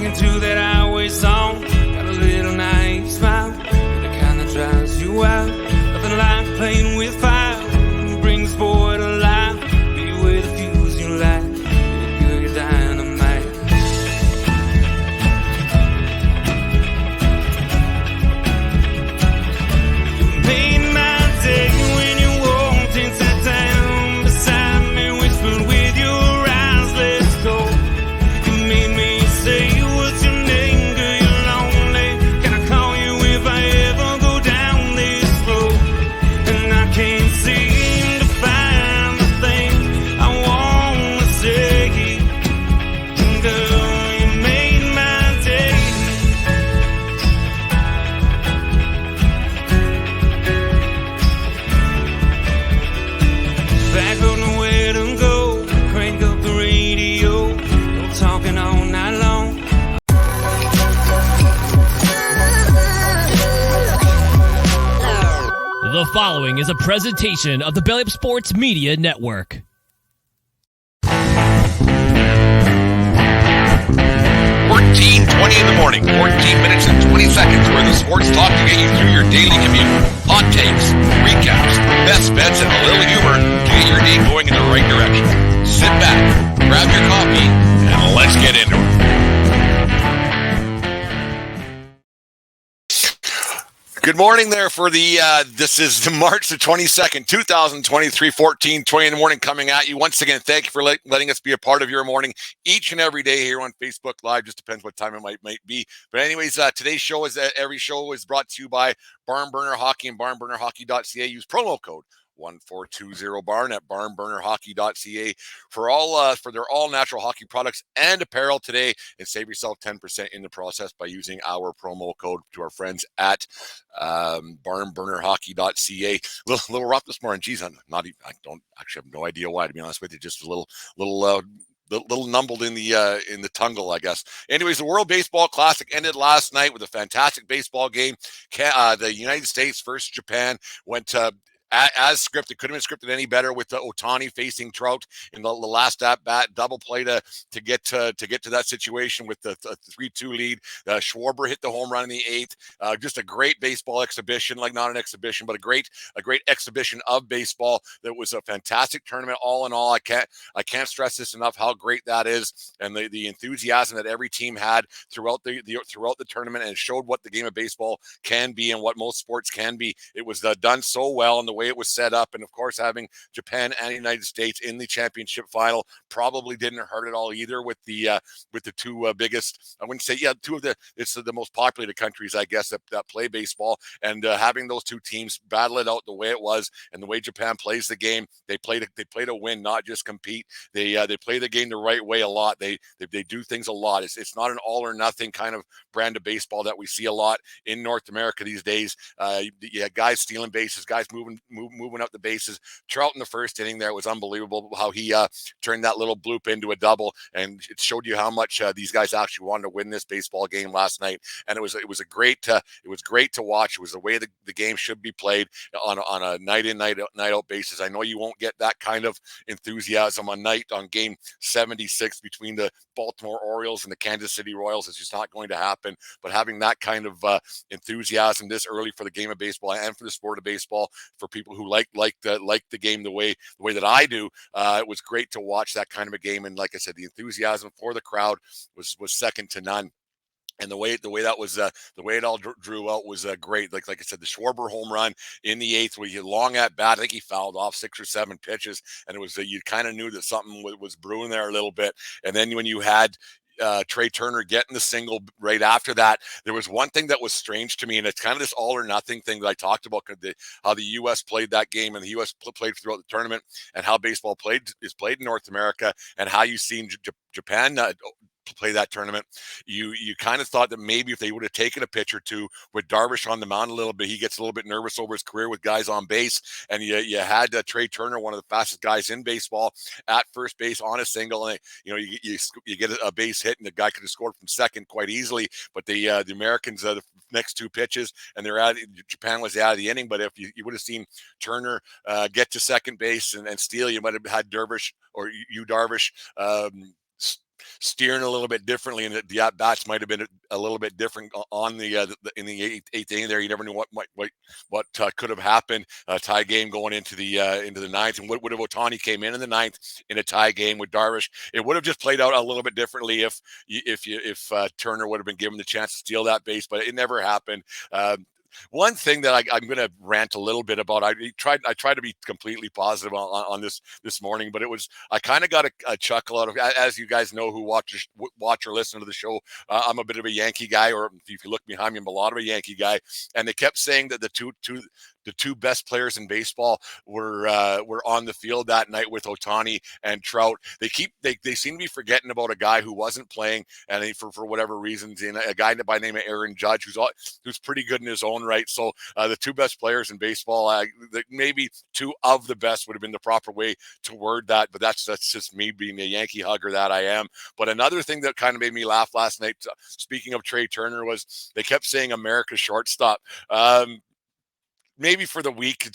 talking to that highway song. Got a little naive smile, the kind that drives you out. Nothing like playing with fire, brings the boy to life. Be with the fuse you light, you're your dynamite. You made my day when you walked into town beside me, whispered with your eyes, let's go. You made me say, what's your name, girl, you're lonely. Can I call you if I ever go down this road? And I can't seem to find the thing I wanna say. Girl, you made my day. Back on nowhere to go, crank up the radio, no talking all night long. The following is a presentation of the Belly Up Sports Media Network. 14:20 in the morning, 14 minutes and 20 seconds where the sports talk to get you through your daily commute. Hot takes, recaps, best bets, and a little humor to get your day going in the right direction. Sit back, grab your coffee, and let's get into it. Good morning there for the, this is the March the 22nd, 2023, 14:20 in the morning coming at you. Once again, thank you for letting us be a part of your morning each and every day here on Facebook Live. Just depends what time it might be. But anyways, today's show is, every show is brought to you by Barn Burner Hockey and barnburnerhockey.ca. Use promo code 1420barn at barnburnerhockey.ca for their all natural hockey products and apparel today, and save yourself 10% in the process by using our promo code to our friends at barnburnerhockey.ca. Little rough this morning. Geez, I don't actually have no idea why, to be honest with you. Just a little numbled in the tungle, I guess. Anyways, the World Baseball Classic ended last night with a fantastic baseball game. The United States versus Japan went as scripted. Couldn't have been scripted any better with Ohtani facing Trout in the last at bat, double play to get to that situation with the 3-2 lead. Schwarber hit the home run in the 8th. Just a great baseball exhibition, like not an exhibition, but a great exhibition of baseball. That was a fantastic tournament. All in all, I can't stress this enough how great that is, and the enthusiasm that every team had throughout the tournament, and showed what the game of baseball can be and what most sports can be. It was done so well, and the way it was set up, and of course having Japan and the United States in the championship final probably didn't hurt at all either, with the two biggest, I wouldn't say, it's the most populated countries, I guess, that play baseball, and having those two teams battle it out the way it was, and the way Japan plays the game. They play to win, not just compete. They play the game the right way a lot. They do things a lot. It's not an all or nothing kind of brand of baseball that we see a lot in North America these days. Guys stealing bases, guys moving up the bases. Trout in the first inning there, was unbelievable how he turned that little bloop into a double, and it showed you how much these guys actually wanted to win this baseball game last night. And it was great to watch. It was the way the game should be played on a night in night out basis. I know you won't get that kind of enthusiasm on game 76 between the Baltimore Orioles and the Kansas City Royals. It's just not going to happen. But having that kind of enthusiasm this early for the game of baseball and for the sport of baseball, for people who like the game the way that I do, it was great to watch that kind of a game. And like I said, the enthusiasm for the crowd was second to none. And the way that was the way it all drew out was great. Like I said, the Schwarber home run in the 8th, where he had long at bat. I think he fouled off 6 or 7 pitches, and it was you kind of knew that something was brewing there a little bit. And then when you had Trey Turner getting the single right after that, there was one thing that was strange to me, and it's kind of this all or nothing thing that I talked about, how the U.S. played that game, and the U.S. played throughout the tournament, and how baseball is played in North America, and how you've seen Japan play that tournament. You kind of thought that maybe if they would have taken a pitch or two with Darvish on the mound a little bit, he gets a little bit nervous over his career with guys on base, and you had Trey Turner, one of the fastest guys in baseball, at first base on a single, and you get a base hit, and the guy could have scored from second quite easily. But the Americans, the next 2 pitches, and Japan was out of the inning. But if you would have seen Turner get to second base and steal, you might have had Darvish steering a little bit differently, and the at bats might have been a little bit different on the in the eighth inning there. You never knew what could have happened. A tie game going into the ninth, and what would have Ohtani came in the ninth in a tie game with Darvish? It would have just played out a little bit differently if Turner would have been given the chance to steal that base, but it never happened. One thing that I'm going to rant a little bit about, I tried to be completely positive on this morning, but I kind of got a chuckle out of, as you guys know who watch or listen to the show, I'm a bit of a Yankee guy, or if you look behind me, I'm a lot of a Yankee guy, and they kept saying that the two best players in baseball were on the field that night with Ohtani and Trout. They seem to be forgetting about a guy who wasn't playing, and for whatever reasons, in a guy by the name of Aaron Judge, who's pretty good in his own right. So the two best players in baseball, maybe two of the best would have been the proper way to word that, but that's just me being a Yankee hugger that I am. But another thing that kind of made me laugh last night, speaking of Trey Turner, was they kept saying America's shortstop. Maybe for the week,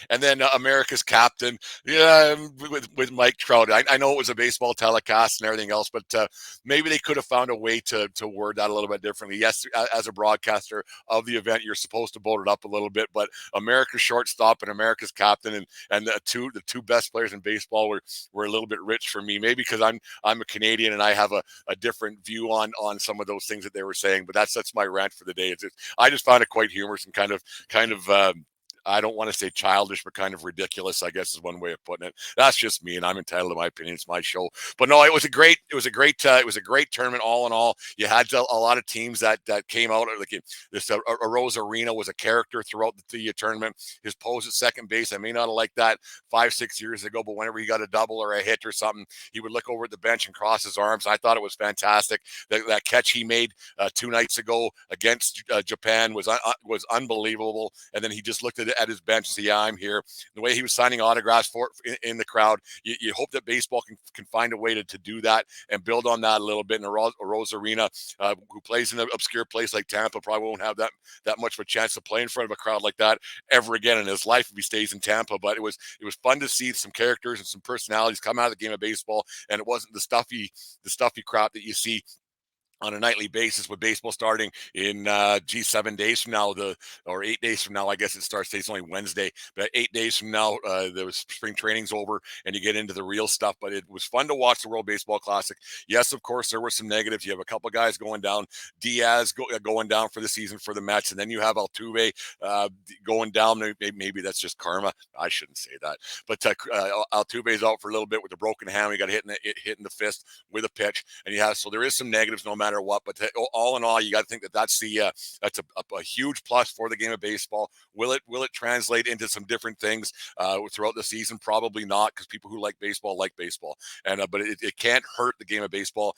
and then America's captain, with Mike Trout. I know it was a baseball telecast and everything else, but maybe they could have found a way to word that a little bit differently. Yes, as a broadcaster of the event, you're supposed to boat it up a little bit, but America's shortstop and America's captain and the two best players in baseball were a little bit rich for me. Maybe because I'm a Canadian and I have a different view on some of those things that they were saying. But that's my rant for the day. I just found it quite humorous and kind of. I don't want to say childish, but kind of ridiculous, I guess is one way of putting it. That's just me, and I'm entitled to my opinion. It's my show. But no, it was a great tournament all in all. You had a lot of teams that came out. Like this, Rose Arena was a character throughout the tournament. His pose at second base, I may not have liked that 5-6 years ago, but whenever he got a double or a hit or something, he would look over at the bench and cross his arms. I thought it was fantastic. That catch he made 2 nights ago against Japan was unbelievable. And then he just looked at his bench, see, I'm here. The way he was signing autographs in the crowd, you hope that baseball can find a way to do that and build on that a little bit. In a Rose Arena, who plays in an obscure place like Tampa, probably won't have that much of a chance to play in front of a crowd like that ever again in his life if he stays in Tampa. But it was fun to see some characters and some personalities come out of the game of baseball, and it wasn't the stuffy crap that you see on a nightly basis with baseball starting in 7 days from now, or 8 days from now. I guess it starts. It's only Wednesday, but 8 days from now, the spring training's over and you get into the real stuff. But it was fun to watch the World Baseball Classic. Yes, of course, there were some negatives. You have a couple guys going down. Diaz going down for the season for the Mets, and then you have Altuve going down. Maybe that's just karma. I shouldn't say that, but Altuve's out for a little bit with a broken hand. He got hit in the fist with a pitch, and so there is some negatives no matter what. But all in all, you got to think that's a huge plus for the game of baseball. Will it translate into some different things throughout the season? Probably not, because people who like baseball, and but it can't hurt the game of baseball.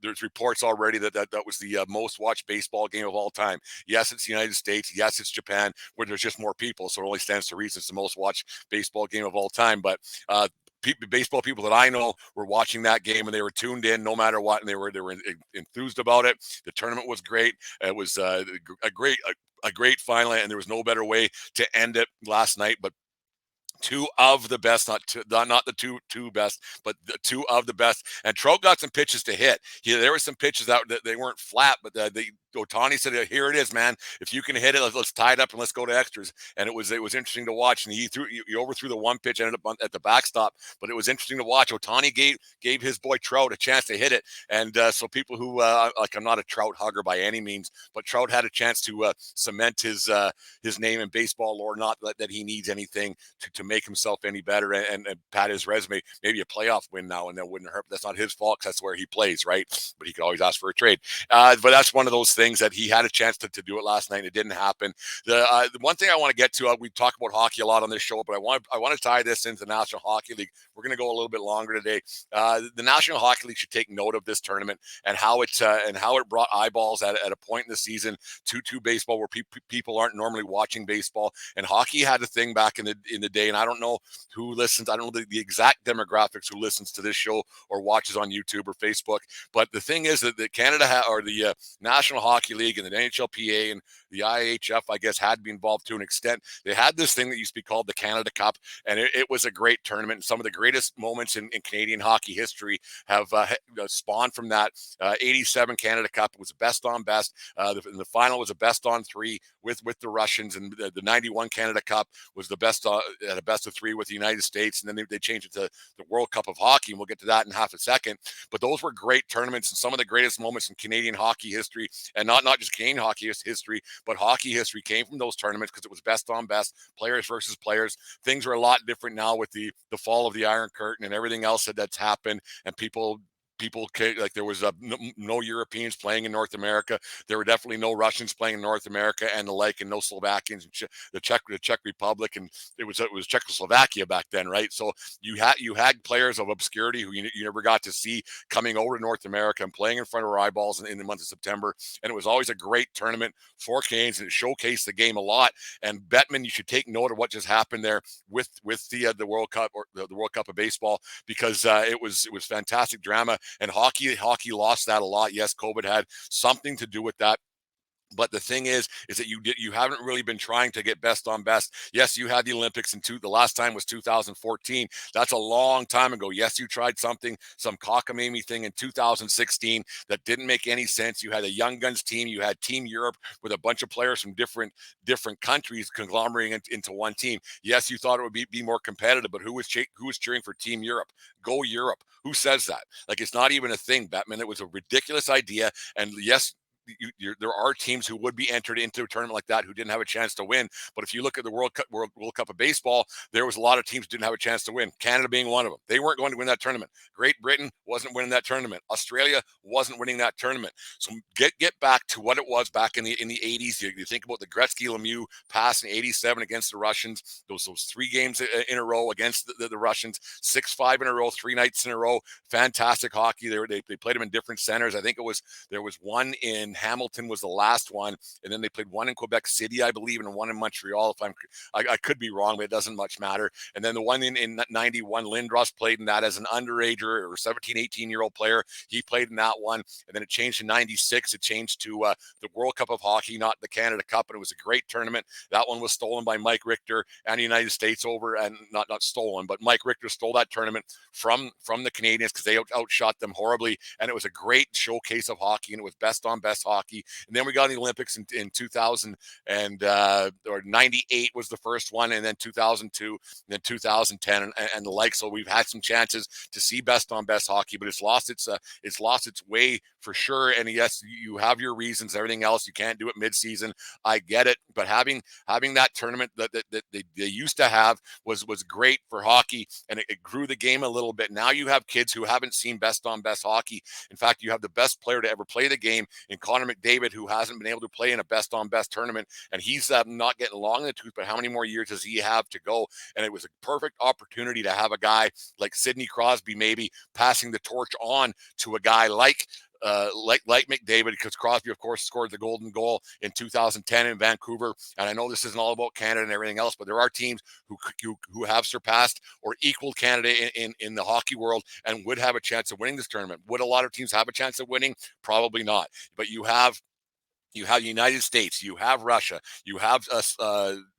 There's reports already that was the most watched baseball game of all time. Yes, it's the United States. Yes, it's Japan, where there's just more people, so it only stands to reason it's the most watched baseball game of all time. But baseball people that I know were watching that game and they were tuned in no matter what, and they were enthused about it. The tournament was great. It was a great final, and there was no better way to end it last night. But two of the best, not the two best, but the two of the best. And Trout got some pitches to hit. There were some pitches out that they weren't flat, but Ohtani said, "Here it is, man. If you can hit it, let's tie it up and let's go to extras." And it was interesting to watch. And he overthrew the one pitch, ended up at the backstop. But it was interesting to watch. Ohtani gave his boy Trout a chance to hit it. And so people who I'm not a Trout hugger by any means, but Trout had a chance to cement his name in baseball lore. Not that he needs anything to make himself any better and pat his resume. Maybe a playoff win now and then wouldn't hurt. That's not his fault, because that's where he plays, right? But he could always ask for a trade. But that's one of those things that he had a chance to do it last night and it didn't happen. The one thing I want to get to, we talk about hockey a lot on this show, but I want to tie this into the National Hockey League. We're going to go a little bit longer today. The National Hockey League should take note of this tournament and how it brought eyeballs at a point in the season to baseball where people aren't normally watching baseball. And hockey had a thing back in the day, and I don't know who listens. I don't know the exact demographics who listens to this show or watches on YouTube or Facebook. But the thing is that Canada or the National Hockey League and the NHLPA and the IHF, I guess, had to be involved to an extent. They had this thing that used to be called the Canada Cup, and it was a great tournament. Some of the greatest moments in Canadian hockey history have spawned from that. 87 Canada Cup was best on best. The final was a best on three with the Russians, and the 91 Canada Cup was the best at a best of three with the United States, and then they changed it to the World Cup of Hockey, and we'll get to that in half a second. But those were great tournaments and some of the greatest moments in Canadian hockey history, and not just Canadian hockey history, but hockey history came from those tournaments because it was best on best, players versus players. Things are a lot different now with the fall of the Iron Curtain and everything else that's happened, and people like there was no Europeans playing in North America. There were definitely no Russians playing in North America and the like, and no Slovakians, the Czech Republic, and it was Czechoslovakia back then, right? So you had players of obscurity who you never got to see coming over to North America and playing in front of our eyeballs in the month of September. And it was always a great tournament for Canes, and it showcased the game a lot. And Bettman, you should take note of what just happened there with the World Cup, or the World Cup of baseball, because it was fantastic drama. And hockey lost that a lot. Yes, COVID had something to do with that. But the thing is that you haven't really been trying to get best on best. Yes, you had the Olympics the last time was 2014. That's a long time ago. Yes, you tried some cockamamie thing in 2016 that didn't make any sense. You had a Young Guns team. You had Team Europe with a bunch of players from different countries conglomerating into one team. Yes, you thought it would be more competitive, but who was cheering for Team Europe? Go Europe. Who says that? Like, it's not even a thing, Bettman. It was a ridiculous idea. And yes, there are teams who would be entered into a tournament like that who didn't have a chance to win. But if you look at the World Cup of baseball, there was a lot of teams who didn't have a chance to win. Canada being one of them. They weren't going to win that tournament. Great Britain wasn't winning that tournament. Australia wasn't winning that tournament. So get back to what it was back in the 80s. You think about the Gretzky-Lemieux pass in 87 against the Russians. Those 3 games in a row against the Russians. 6-5 in a row, 3 nights in a row. Fantastic hockey. They played them in different centers. I think there was one in Hamilton was the last one, and then they played one in Quebec City, I believe, and one in Montreal. I could be wrong, but it doesn't much matter. And then the one in 91, Lindros played in that as an underager or 17, 18-year-old player. He played in that one, and then it changed in 96. It changed to the World Cup of Hockey, not the Canada Cup, and it was a great tournament. That one was stolen by Mike Richter and the United States over, and not stolen, but Mike Richter stole that tournament from the Canadians because they outshot them horribly, and it was a great showcase of hockey, and it was best on best hockey. And then we got the Olympics in 2000 or 98 was the first one, and then 2002, and then 2010, and the like. So we've had some chances to see best on best hockey, but it's lost its way for sure. And yes, you have your reasons. Everything else, you can't do it mid-season. I get it, but having that tournament that they used to have was great for hockey, and it grew the game a little bit. Now you have kids who haven't seen best on best hockey. In fact, you have the best player to ever play the game in Connor McDavid, who hasn't been able to play in a best on best tournament, and he's not getting long in the tooth, but how many more years does he have to go? And it was a perfect opportunity to have a guy like Sidney Crosby maybe passing the torch on to a guy like McDavid, because Crosby, of course, scored the golden goal in 2010 in Vancouver. And I know this isn't all about Canada and everything else, but there are teams who have surpassed or equaled Canada in the hockey world and would have a chance of winning this tournament. Would a lot of teams have a chance of winning? Probably not. But you have the United States, you have Russia, you have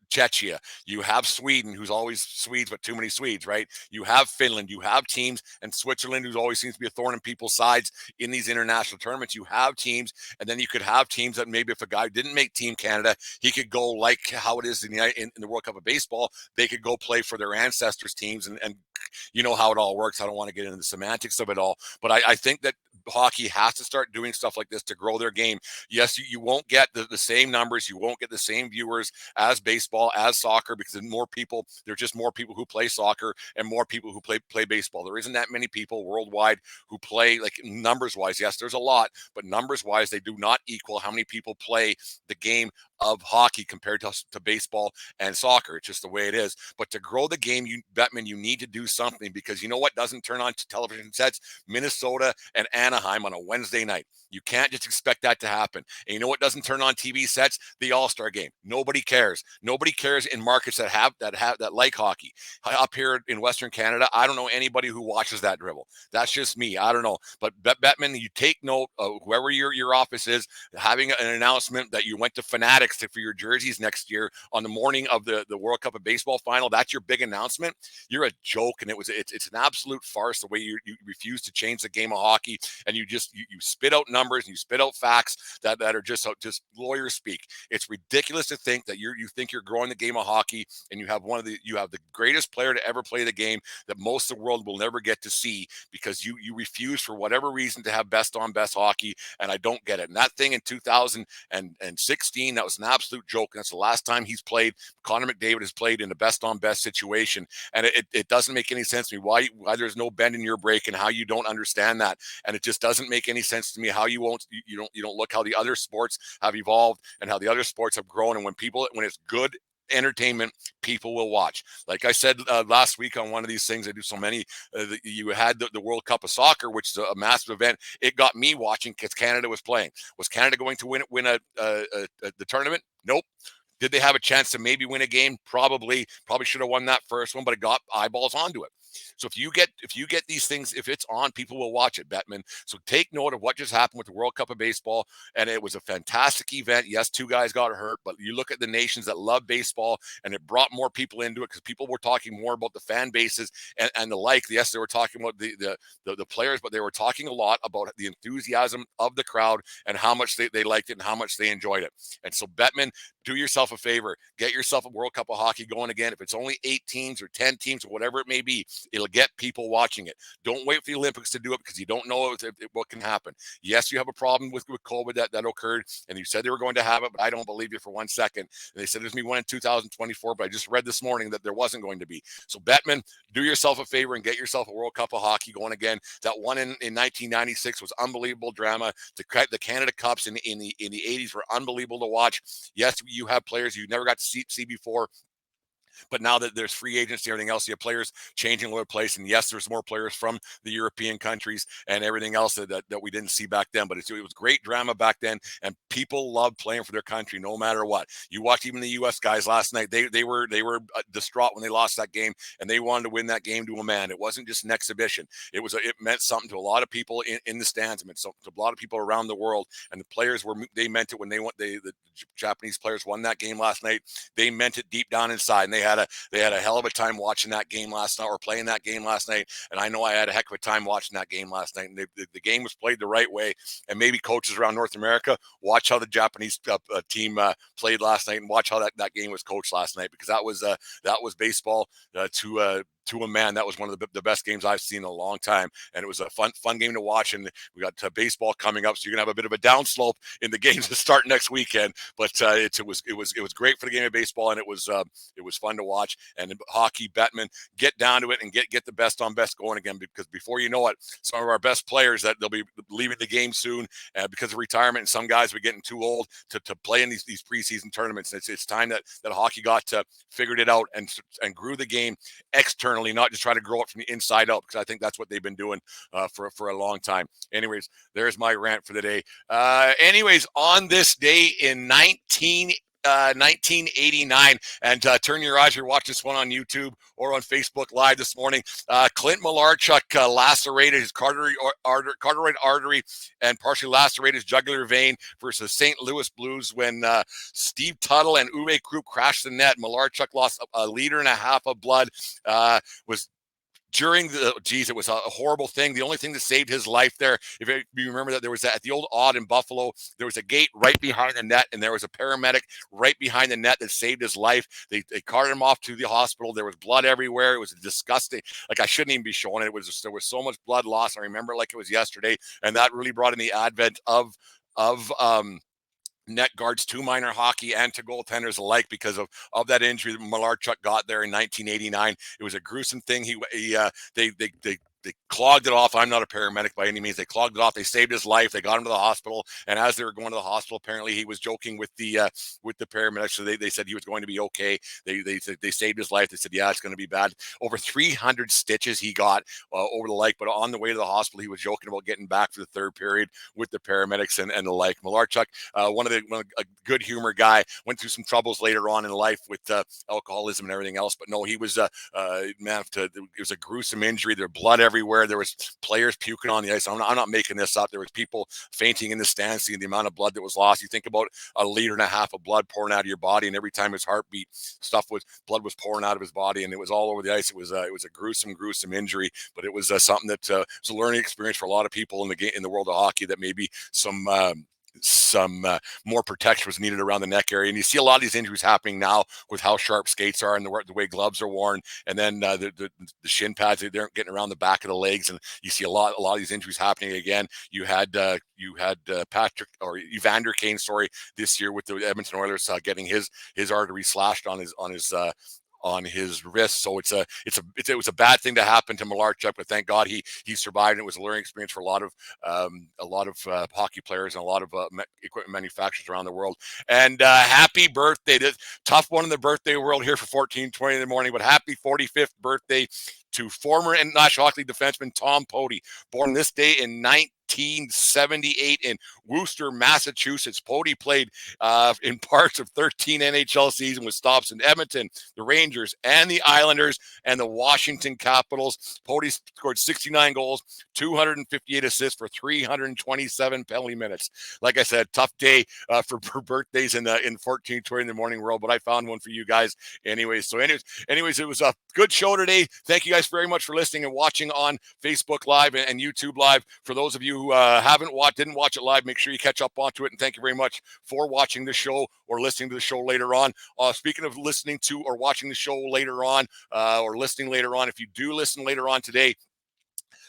Czechia, you have Sweden, who's always Swedes, but too many Swedes, right? You have Finland, you have teams, and Switzerland, who always seems to be a thorn in people's sides in these international tournaments. You have teams, and then you could have teams that maybe if a guy didn't make Team Canada, he could go like how it is in the World Cup of baseball. They could go play for their ancestors' teams, and you know how it all works. I don't want to get into the semantics of it all, but I think that hockey has to start doing stuff like this to grow their game. Yes, you won't get the same numbers, you won't get the same viewers as baseball, as soccer, because there's just more people who play soccer and more people who play baseball. There isn't that many people worldwide who play, like, numbers wise. Yes, there's a lot, but numbers wise, they do not equal how many people play the game of hockey compared to baseball and soccer. It's just the way it is. But to grow the game, Bettman, you need to do something, because you know what doesn't turn on television sets? Minnesota and Anaheim Anaheim on a Wednesday night. You can't just expect that to happen. And you know what doesn't turn on TV sets? The All-Star game. Nobody cares. Nobody cares in markets that like hockey. Up here in Western Canada, I don't know anybody who watches that dribble. That's just me. I don't know. But Bettman, you take note of whoever your office is having an announcement that you went to Fanatics for your jerseys next year on the morning of the World Cup of Baseball final. That's your big announcement. You're a joke, and it's an absolute farce the way you refuse to change the game of hockey, and you spit out numbers and you spit out facts that are just lawyer speak. It's ridiculous to think that you think you're growing the game of hockey, and you have the greatest player to ever play the game that most of the world will never get to see because you refuse for whatever reason to have best on best hockey, and I don't get it. And that thing in 2016, that was an absolute joke, and that's the last time he's played. Connor McDavid has played in a best on best situation, and it doesn't make any sense to me why there's no bend in your break and how you don't understand that. And it just doesn't make any sense to me how you don't look how the other sports have evolved and how the other sports have grown. And when it's good entertainment, people will watch. Like I said last week on one of these things, I do so many. You had the World Cup of Soccer, which is a massive event. It got me watching because Canada was playing. Was Canada going to win the tournament? Nope. Did they have a chance to maybe win a game? Probably should have won that first one, but it got eyeballs onto it. So if you get these things, if it's on, people will watch it, Bettman. So take note of what just happened with the World Cup of Baseball, and it was a fantastic event. Yes, 2 guys got hurt, but you look at the nations that love baseball, and it brought more people into it because people were talking more about the fan bases and the like. Yes, they were talking about the players, but they were talking a lot about the enthusiasm of the crowd and how much they liked it and how much they enjoyed it. And so, Bettman, do yourself a favor. Get yourself a World Cup of Hockey going again. If it's only 8 teams or 10 teams or whatever it may be, it'll get people watching it. Don't wait for the Olympics to do it because you don't know what can happen. Yes, you have a problem with COVID that occurred, and you said they were going to have it, but I don't believe you for 1 second. And they said there's going to be one in 2024, but I just read this morning that there wasn't going to be. So, Bettman, do yourself a favor and get yourself a World Cup of Hockey going again. That one in 1996 was unbelievable drama. The Canada Cups in the 80s were unbelievable to watch. Yes, you have players you never got to see before. But now that there's free agency and everything else, you have players changing all over the place. And yes, there's more players from the European countries and everything else that we didn't see back then. But it was great drama back then, and people loved playing for their country no matter what. You watched even the U.S. guys last night. They were distraught when they lost that game, and they wanted to win that game to a man. It wasn't just an exhibition. It meant something to a lot of people in the stands. It meant something to a lot of people around the world. And the players they meant it when the Japanese players won that game last night. They meant it deep down inside, and they had a hell of a time watching that game last night or playing that game last night. And I know I had a heck of a time watching that game last night. And the game was played the right way. And maybe coaches around North America watch how the Japanese team played last night and watch how that game was coached last night, because that was baseball to a man. That was one of the best games I've seen in a long time, and it was a fun game to watch. And we got baseball coming up, so you're gonna have a bit of a downslope in the games to start next weekend. But it was great for the game of baseball, and it was fun to watch. And hockey, Bettman, get down to it and get the best on best going again, because before you know it, some of our best players that they'll be leaving the game soon because of retirement, and some guys are getting too old to play in these preseason tournaments. And it's time that hockey got figured it out and grew the game externally, not just try to grow it from the inside out, because I think that's what they've been doing for a long time. Anyways, there's my rant for the day. Anyways, on this day in 1989, and turn your eyes, you're watching this one on YouTube or on Facebook Live this morning. Clint Malarchuk lacerated his carotid artery and partially lacerated his jugular vein versus St. Louis Blues when Steve Tuttle and Uwe Krupp crashed the net. Malarchuk lost 1.5 liters of blood. It was a horrible thing. The only thing that saved his life there, if you remember that there was at the old Odd in Buffalo, there was a gate right behind the net, and there was a paramedic right behind the net that saved his life. They carted him off to the hospital. There was blood everywhere. It was disgusting. Like, I shouldn't even be showing it. There was so much blood loss. I remember it like it was yesterday, and that really brought in the advent of net guards to minor hockey and to goaltenders alike because of that injury that Malarchuk got there in 1989. It was a gruesome thing. They clogged it off. I'm not a paramedic by any means. They clogged it off. They saved his life. They got him to the hospital. And as they were going to the hospital, apparently he was joking with the paramedics. So they said he was going to be okay. They saved his life. They said, yeah, it's going to be bad. Over 300 stitches he got over the like. But on the way to the hospital, he was joking about getting back for the third period with the paramedics and the like. Malarchuk, a good humor guy, went through some troubles later on in life with alcoholism and everything else. But no, he was it was a gruesome injury. There was blood everywhere. There was players puking on the ice. I'm not making this up. There was people fainting in the stands, seeing the amount of blood that was lost. You think about 1.5 liters of blood pouring out of your body, and every time his heart beat, blood was pouring out of his body, and it was all over the ice. It was a gruesome injury, but it was something that was a learning experience for a lot of people in the world of hockey, that maybe some more protection was needed around the neck area. And you see a lot of these injuries happening now with how sharp skates are and the way gloves are worn, and then the shin pads, they aren't getting around the back of the legs, and you see a lot of these injuries happening again. You had Patrick or Evander Kane story this year with the Edmonton Oilers getting his artery slashed on his wrist. So it was a bad thing to happen to Malarchuk, but thank God he survived. And it was a learning experience for a lot of hockey players and a lot of equipment manufacturers around the world. And happy birthday! Tough one in the birthday world here for 14:20 in the morning, but happy 45th birthday to former National Hockey League defenseman Tom Poti, born this day in 1978 in Worcester, Massachusetts. Poti played in parts of 13 NHL seasons with stops in Edmonton, the Rangers, and the Islanders, and the Washington Capitals. Poti scored 69 goals, 258 assists for 327 penalty minutes. Like I said, tough day for birthdays in 14:20 in the morning world, but I found one for you guys anyways. So anyways, it was a good show today. Thank you guys very much for listening and watching on Facebook Live and YouTube Live. For those of you who didn't watch it live, make sure you catch up onto it. And thank you very much for watching the show or listening to the show later on. Speaking of listening to or watching the show later on, or listening later on, if you do listen later on today,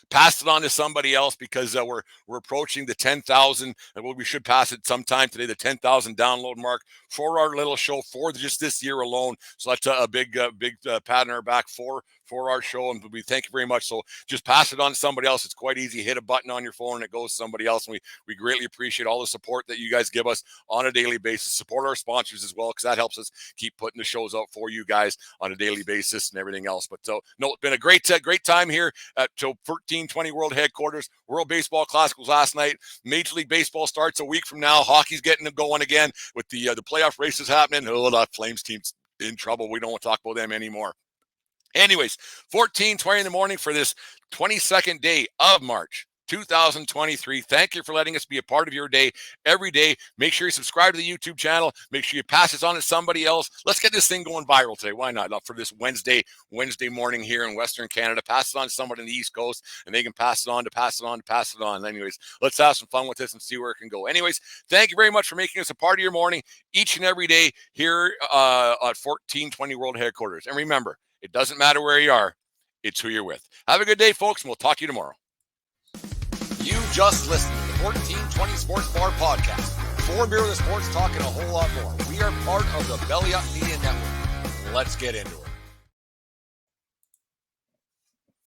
pass it on to somebody else, because we're approaching the 10,000. Well, we should pass it sometime today, the 10,000 download mark for our little show for just this year alone. So that's a big pat on our back for our show, and we thank you very much. So just pass it on to somebody else. It's quite easy. Hit a button on your phone and it goes to somebody else. And we greatly appreciate all the support that you guys give us on a daily basis. Support our sponsors as well, because that helps us keep putting the shows out for you guys on a daily basis and everything else. But no, it's been a great time here at 14:20 World Headquarters. World Baseball Classic was last night. Major League Baseball starts a week from now. Hockey's getting going again with the playoff races happening. Oh, that Flames team's in trouble. We don't want to talk about them anymore. Anyways, 14:20 in the morning for this 22nd day of March 2023. Thank you for letting us be a part of your day every day. Make sure you subscribe to the YouTube channel. Make sure you pass this on to somebody else. Let's get this thing going viral today. Why not? For this Wednesday morning here in Western Canada. Pass it on to somebody on the East Coast, and they can pass it on. Anyways, let's have some fun with this and see where it can go. Anyways, thank you very much for making us a part of your morning each and every day here at 14:20 World Headquarters. And remember, it doesn't matter where you are. It's who you're with. Have a good day, folks, and we'll talk to you tomorrow. You just listened to the 1420 Sports Bar Podcast. For Beer with Sports, talking a whole lot more. We are part of the Belly Up Media Network. Let's get into it.